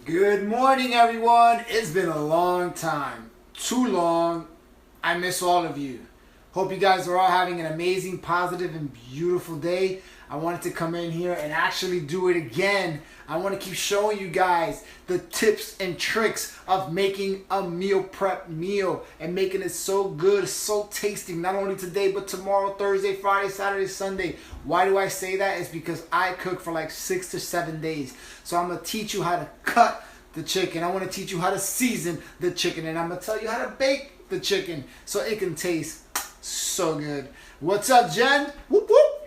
Good morning, everyone. It's been a long time. Too long. I miss all of you. Hope you guys are all having an amazing, positive, and beautiful day. I wanted to come in here and actually do it again. I want to keep showing you guys the tips and tricks of making a meal prep meal and making it so good, so tasty, not only today, but tomorrow, Thursday, Friday, Saturday, Sunday. Why do I say that? It's because I cook for like 6 to 7 days. So I'm going to teach you how to cut the chicken. I want to teach you how to season the chicken, and I'm going to tell you how to bake the chicken so it can taste so good. What's up, Jen? Whoop whoop.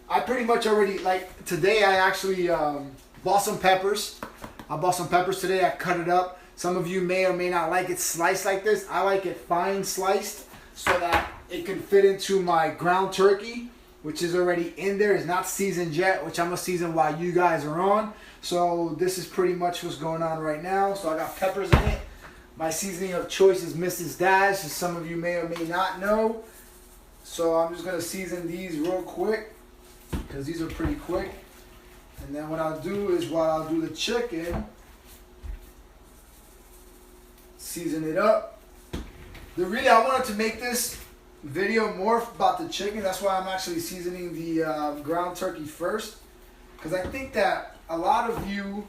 I pretty much already, like, today I actually bought some peppers. I bought some peppers today. I cut it up. Some of you may or may not like it sliced like this. I like it fine sliced so that it can fit into my ground turkey, which is already in there. It's not seasoned yet, which I'm going to season while you guys are on. So this is pretty much what's going on right now. So I got peppers in it. My seasoning of choice is Mrs. Dash, as some of you may or may not know. So I'm just going to season these real quick because these are pretty quick. And then what I'll do is while I'll do the chicken, season it up. I wanted to make this video more about the chicken. That's why I'm actually seasoning the ground turkey first. Because I think that a lot of you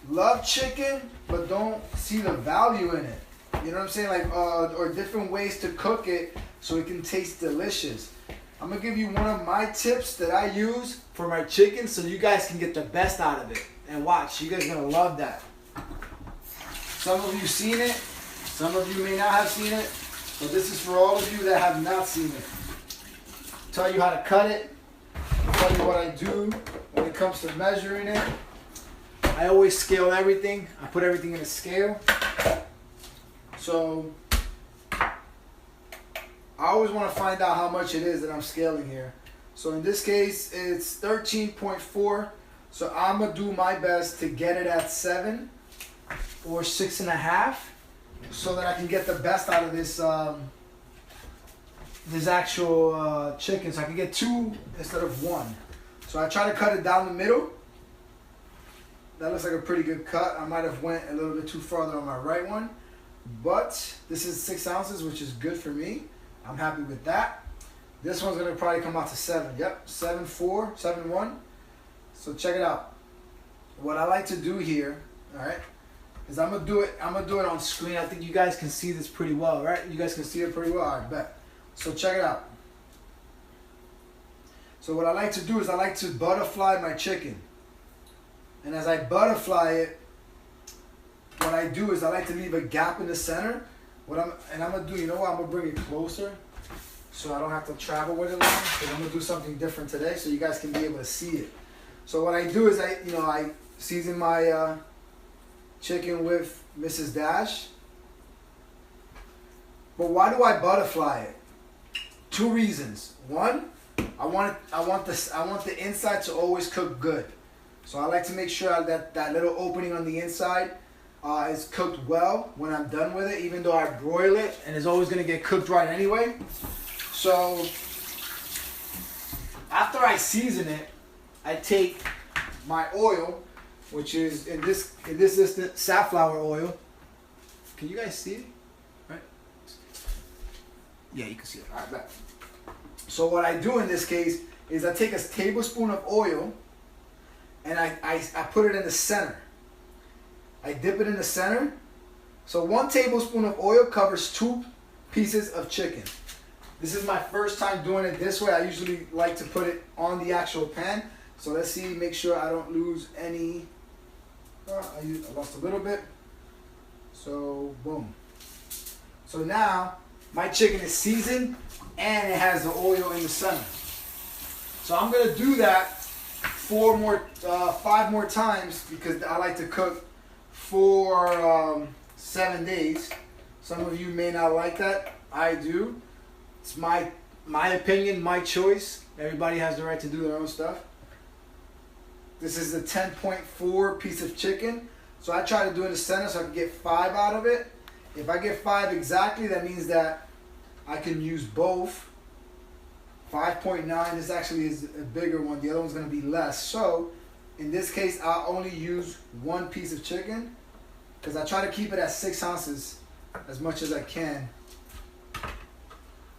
love chicken but don't see the value in it. You know what I'm saying? Like, or different ways to cook it so it can taste delicious. I'm gonna give you one of my tips that I use for my chicken so you guys can get the best out of it. And watch, you guys are gonna love that. Some of you seen it, some of you may not have seen it, but this is for all of you that have not seen it. Tell you how to cut it, tell you what I do when it comes to measuring it. I always scale everything. I put everything in a scale. So I always want to find out how much it is that I'm scaling here. So in this case, it's 13.4. So I'm going to do my best to get it at 7 or 6.5 so that I can get the best out of this this actual chicken. So I can get 2 instead of 1. So I try to cut it down the middle. That looks like a pretty good cut. I might have went a little bit too farther on my right one. But this is 6 ounces, which is good for me. I'm happy with that. This one's gonna probably come out to 7. Yep, 7.4, 7.1. So check it out. What I like to do here, all right, is I'm gonna do it on screen. I think you guys can see this pretty well, right? You guys can see it pretty well, I bet. So check it out. So what I like to do is I like to butterfly my chicken. And as I butterfly it, what I do is I like to leave a gap in the center. I'm gonna do, you know what? I'm gonna bring it closer so I don't have to travel with it long. Because I'm gonna do something different today so you guys can be able to see it. So what I do is I season my chicken with Mrs. Dash. But why do I butterfly it? 2 reasons. One, I want the inside to always cook good. So I like to make sure that little opening on the inside is cooked well when I'm done with it, even though I broil it and it's always going to get cooked right anyway. So after I season it, I take my oil, which is in this instant safflower oil. Can you guys see it? Right? Yeah, you can see it. All right, back. So what I do in this case is I take a tablespoon of oil and I put it in the center. I dip it in the center. So 1 tablespoon of oil covers 2 pieces of chicken. This is my first time doing it this way. I usually like to put it on the actual pan. So let's see, make sure I don't lose any. I lost a little bit. So boom. So now my chicken is seasoned and it has the oil in the center. So I'm gonna do that 5 more times because I like to cook for 7 days. Some of you may not like that. I do. It's my opinion, my choice. Everybody has the right to do their own stuff. This is a 10.4 piece of chicken. So I try to do it in the center so I can get 5 out of it. If I get 5 exactly, that means that I can use both. 5.9, this actually is a bigger one. The other one's going to be less. So In this case, I'll only use one piece of chicken because I try to keep it at 6 ounces as much as I can.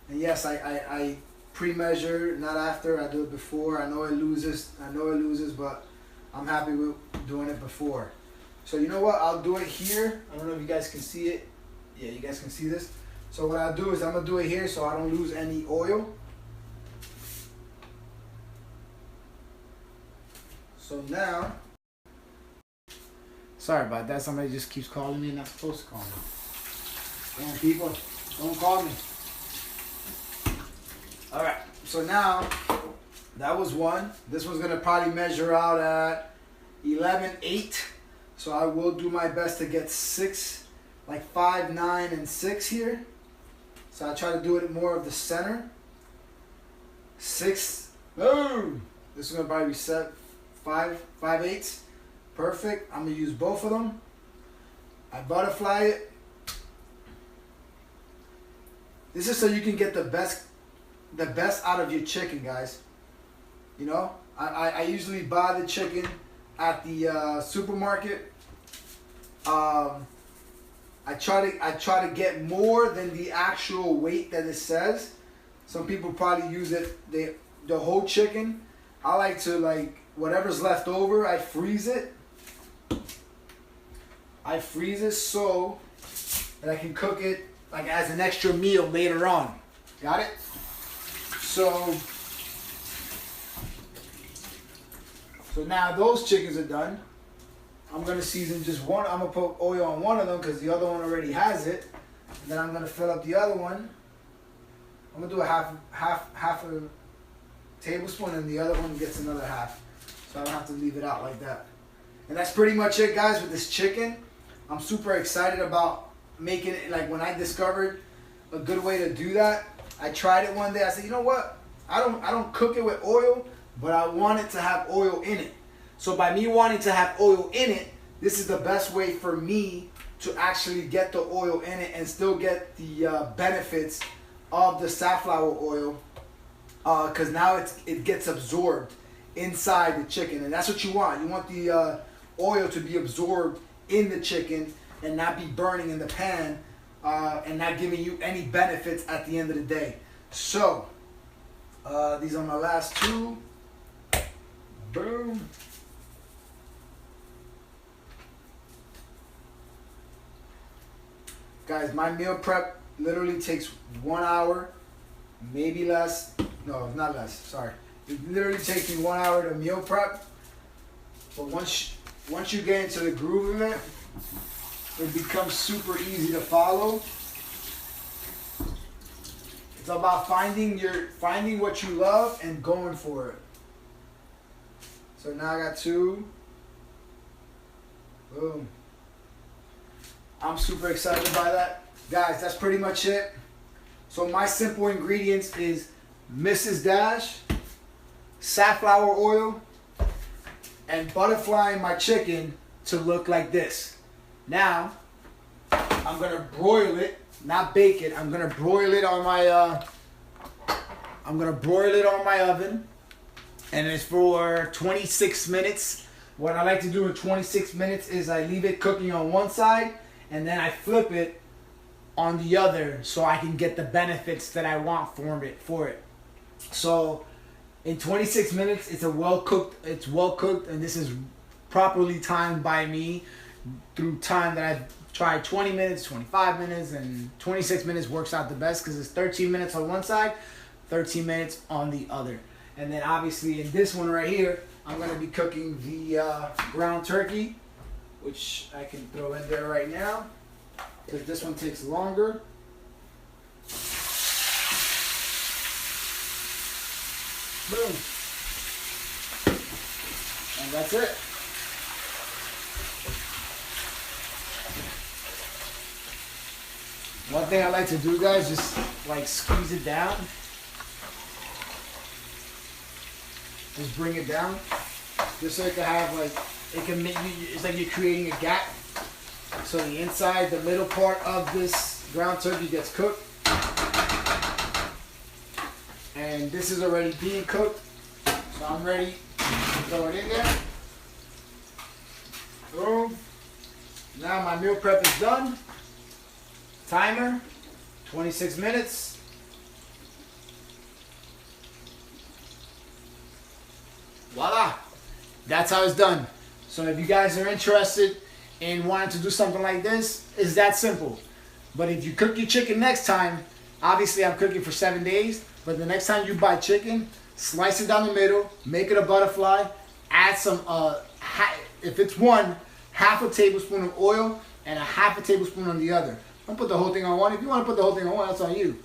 And yes, I pre-measure, not after. I do it before. I know it loses, but I'm happy with doing it before. So you know what? I'll do it here. I don't know if you guys can see it. Yeah, you guys can see this. So what I'll do is I'm gonna do it here so I don't lose any oil. So now, sorry about that. Somebody just keeps calling me, not supposed to call me. Damn, people, don't call me. All right. So now, that was one. This one's gonna probably measure out at 11.8. So I will do my best to get 6, like 5, 9, and 6 here. So I try to do it more of the center. 6. Boom. This is gonna probably be set 5/8. Perfect. I'm gonna use both of them. I butterfly it. This is so you can get the best out of your chicken, guys. You know, I usually buy the chicken at the supermarket. I try to get more than the actual weight that it says. Some people probably use it the whole chicken. I like to, like, whatever's left over, I freeze it. I freeze it so that I can cook it like as an extra meal later on. Got it? So now those chickens are done. I'm gonna season just one. I'm gonna put oil on one of them because the other one already has it. And then I'm gonna fill up the other one. I'm gonna do a half a tablespoon, and the other one gets another half. So I don't have to leave it out like that. And that's pretty much it, guys, with this chicken. I'm super excited about making it. Like, when I discovered a good way to do that, I tried it one day. I said, you know what? I don't cook it with oil, but I want it to have oil in it. So by me wanting to have oil in it, this is the best way for me to actually get the oil in it and still get the benefits of the safflower oil, because now it gets absorbed inside the chicken, and that's what you want. You want the oil to be absorbed in the chicken and not be burning in the pan, and not giving you any benefits at the end of the day. So these are my last two. Boom. Guys, my meal prep literally takes 1 hour, maybe less. No, it's not less. Sorry. It literally takes me 1 hour to meal prep. But once you get into the groove of it, it becomes super easy to follow. It's about finding what you love and going for it. So now I got 2. Boom. I'm super excited by that. Guys, that's pretty much it. So my simple ingredients is Mrs. Dash, safflower oil, and butterflying my chicken to look like this. Now, I'm gonna broil it, not bake it. I'm gonna broil it on my oven, and it's for 26 minutes. What I like to do in 26 minutes is I leave it cooking on one side, and then I flip it on the other so I can get the benefits that I want for it. So in 26 minutes, it's well cooked, and this is properly timed by me through time that I've tried. 20 minutes, 25 minutes, and 26 minutes works out the best because it's 13 minutes on one side, 13 minutes on the other. And then obviously in this one right here, I'm going to be cooking the ground turkey, which I can throw in there right now because this one takes longer. Boom. And that's it. One thing I like to do, guys, just like squeeze it down. Just bring it down. Just so it can have like, it can make you, it's like you're creating a gap. So the inside, the middle part of this ground turkey gets cooked. And this is already being cooked. So I'm ready to throw it in there. now my meal prep is done. Timer, 26 minutes. Voila, that's how it's done. So if you guys are interested in wanting to do something like this, it's that simple. But if you cook your chicken next time, obviously I'm cooking for 7 days, but the next time you buy chicken, slice it down the middle, make it a butterfly, add some, if it's one, half a tablespoon of oil and a half a tablespoon on the other. Don't put the whole thing on one. If you want to put the whole thing on one, that's on you.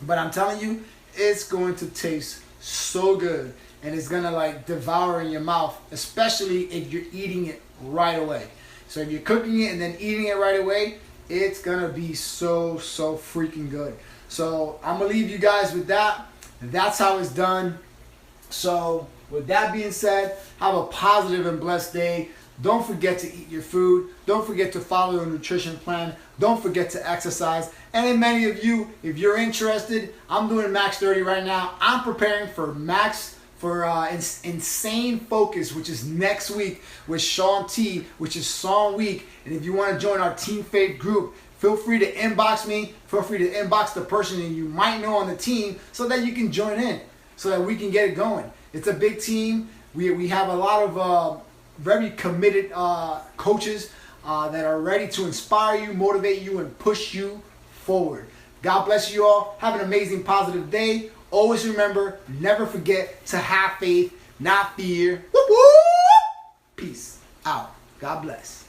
But I'm telling you, it's going to taste so good. And it's going to like devour in your mouth, especially if you're eating it right away. So if you're cooking it and then eating it right away, it's going to be so freaking good. So I'm going to leave you guys with that. And that's how it's done. So with that being said, have a positive and blessed day. Don't forget to eat your food. Don't forget to follow a nutrition plan. Don't forget to exercise. And then many of you, if you're interested, I'm doing Max 30 right now. I'm preparing for Insane Focus, which is next week with Sean T, which is Song Week. And if you want to join our Team Faith group, feel free to inbox me. Feel free to inbox the person that you might know on the team so that you can join in, so that we can get it going. It's a big team. We have a lot of very committed coaches that are ready to inspire you, motivate you, and push you forward. God bless you all. Have an amazing, positive day. Always remember, never forget to have faith, not fear. Whoop, whoop. Peace out. God bless.